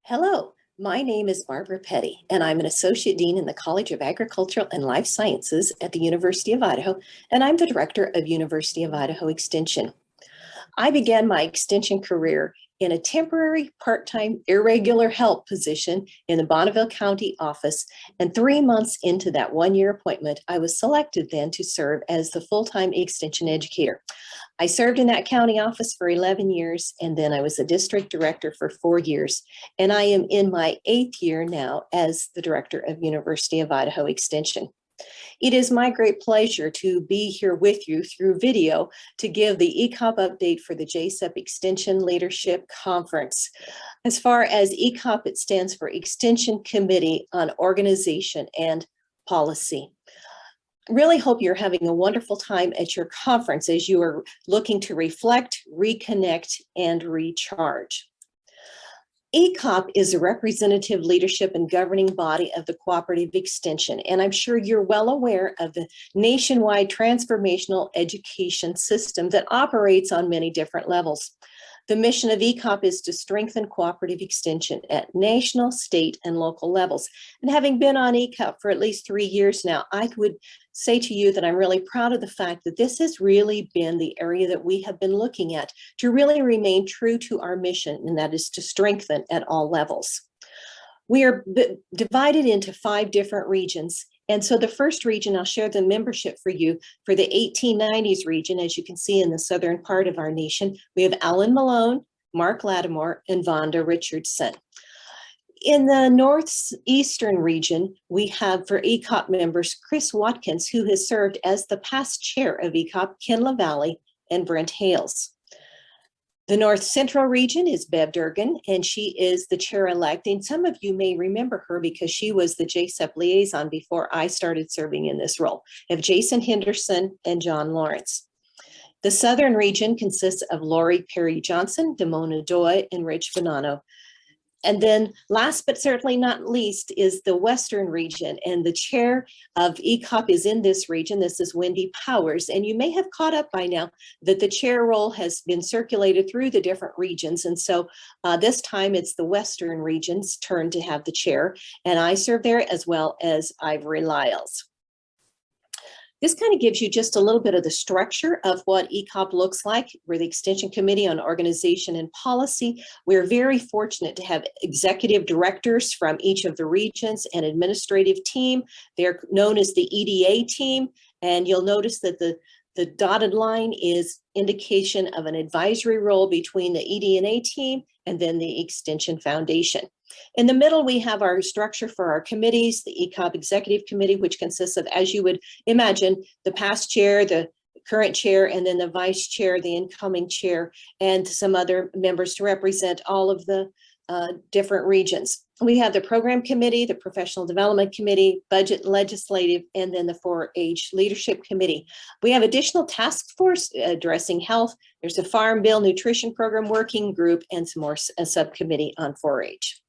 Hello, my name is Barbara Petty, and I'm an Associate Dean in the College of Agricultural and Life Sciences at the University of Idaho, and I'm the Director of University of Idaho Extension. I began my Extension career in a temporary, part-time, irregular help position in the Bonneville County office, and 3 months into that one-year appointment, I was selected then to serve as the full-time Extension educator. I served in that county office for 11 years, and then I was a district director for 4 years. And I am in my 8th year now as the director of University of Idaho Extension. It is my great pleasure to be here with you through video to give the ECOP update for the JCEP Extension Leadership Conference. As far as ECOP, it stands for Extension Committee on Organization and Policy. Really hope you're having a wonderful time at your conference as you are looking to reflect, reconnect, and recharge. ECOP is a representative leadership and governing body of the Cooperative Extension, and I'm sure you're well aware of the nationwide transformational education system that operates on many different levels. The mission of ECOP is to strengthen cooperative extension at national, state, and local levels. And having been on ECOP for at least 3 years now, I would say to you that I'm really proud of the fact that this has really been the area that we have been looking at to really remain true to our mission, and that is to strengthen at all levels. We are divided into 5 different regions. And so the first region, I'll share the membership for you for the 1890s region. As you can see in the southern part of our nation, we have Alan Malone, Mark Lattimore, and Vonda Richardson. In the northeastern region, we have for ECOP members, Chris Watkins, who has served as the past chair of ECOP, Ken LaValle, and Brent Hales. The North Central region is Bev Durgan, and she is the chair-elect. And some of you may remember her because she was the JCEP liaison before I started serving in this role. We have Jason Henderson and John Lawrence. The Southern region consists of Lori Perry Johnson, Damona Doy, and Rich Bonanno. And then last but certainly not least is the Western region, and the chair of ECOP is in this region. This is Wendy Powers, and you may have caught up by now that the chair role has been circulated through the different regions, and so this time it's the Western region's turn to have the chair, and I serve there as well as Ivory Lyles. This kind of gives you just a little bit of the structure of what ECOP looks like. We're the Extension Committee on Organization and Policy. We're very fortunate to have executive directors from each of the regions and administrative team. They're known as the EDA team, and you'll notice that the dotted line is indication of an advisory role between the ED&A team and then the Extension Foundation. In the middle, we have our structure for our committees, the ECOP Executive Committee, which consists of, as you would imagine, the past chair, the current chair, and then the vice chair, the incoming chair, and some other members to represent all of the different regions. We have the Program Committee, the Professional Development Committee, Budget and Legislative, and then the 4-H Leadership Committee. We have additional task force addressing health. There's a Farm Bill Nutrition Program Working Group and some more a subcommittee on 4-H.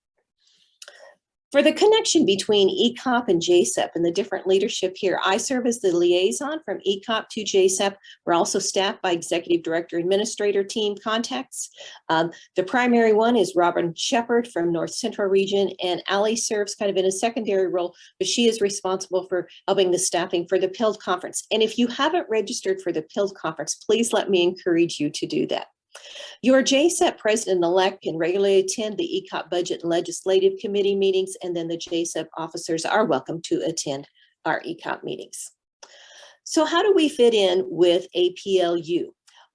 For the connection between ECOP and JCEP and the different leadership here, I serve as the liaison from ECOP to JCEP. We're also staffed by Executive Director Administrator team contacts. The primary one is Robin Shepard from North Central region, and Allie serves kind of in a secondary role, but she is responsible for helping the staffing for the PILD conference. And if you haven't registered for the PILD conference, please let me encourage you to do that. Your JCEP president-elect can regularly attend the ECOP Budget and Legislative Committee meetings, and then the JCEP officers are welcome to attend our ECOP meetings. So how do we fit in with APLU?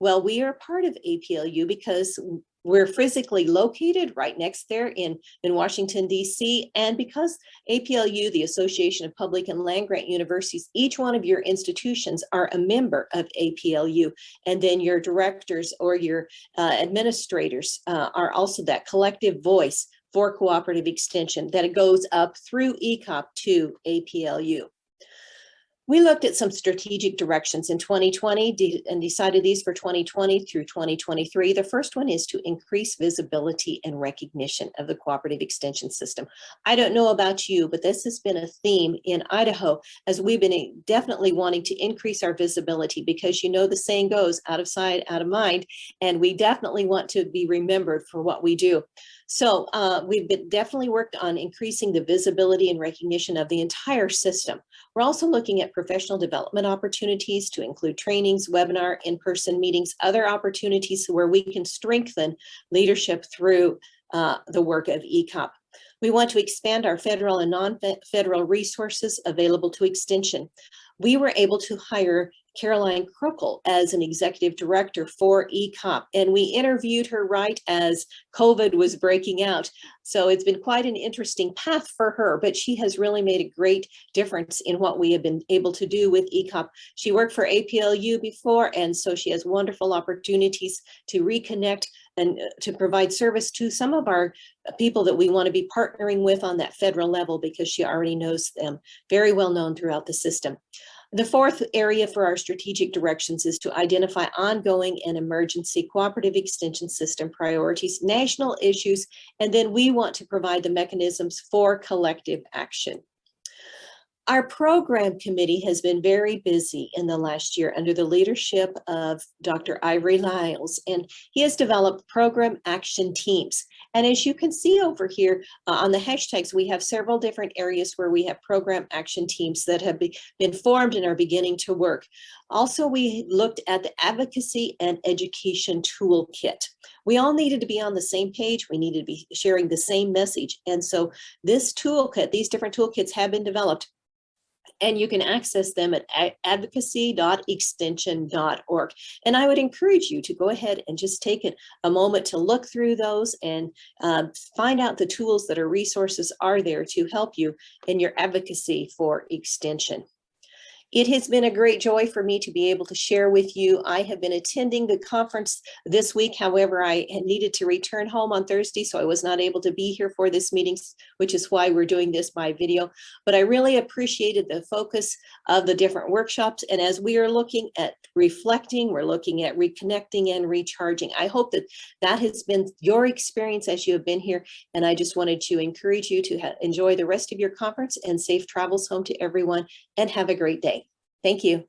Well, we are part of APLU because we're physically located right next there in Washington, D.C., and because APLU, the Association of Public and Land-Grant Universities, each one of your institutions are a member of APLU, and then your directors or your administrators are also that collective voice for cooperative extension that it goes up through ECOP to APLU. We looked at some strategic directions in 2020 and decided these for 2020 through 2023. The first one is to increase visibility and recognition of the cooperative extension system. I don't know about you, but this has been a theme in Idaho as we've been definitely wanting to increase our visibility because the saying goes, out of sight, out of mind, and we definitely want to be remembered for what we do. So we've definitely worked on increasing the visibility and recognition of the entire system. We're also looking at professional development opportunities to include trainings, webinar, in-person meetings, other opportunities where we can strengthen leadership through the work of ECOP. We want to expand our federal and non-federal resources available to Extension. We were able to hire Caroline Krokel as an executive director for ECOP, and we interviewed her right as COVID was breaking out. So it's been quite an interesting path for her, but she has really made a great difference in what we have been able to do with ECOP. She worked for APLU before, and so she has wonderful opportunities to reconnect and to provide service to some of our people that we want to be partnering with on that federal level because she already knows them, very well known throughout the system. The fourth area for our strategic directions is to identify ongoing and emergency cooperative extension system priorities, national issues, and then we want to provide the mechanisms for collective action. Our program committee has been very busy in the last year under the leadership of Dr. Ivory Lyles, and he has developed program action teams. And as you can see over here on the hashtags, we have several different areas where we have program action teams that have been formed and are beginning to work. Also, we looked at the advocacy and education toolkit. We all needed to be on the same page. We needed to be sharing the same message. And so this toolkit, these different toolkits have been developed, and you can access them at advocacy.extension.org. And I would encourage you to go ahead and just take a moment to look through those and find out the tools that are resources are there to help you in your advocacy for extension. It has been a great joy for me to be able to share with you. I have been attending the conference this week. However, I had needed to return home on Thursday, so I was not able to be here for this meeting, which is why we're doing this by video. But I really appreciated the focus of the different workshops. And as we are looking at reflecting, we're looking at reconnecting and recharging. I hope that that has been your experience as you have been here. And I just wanted to encourage you to enjoy the rest of your conference and safe travels home to everyone, and have a great day. Thank you.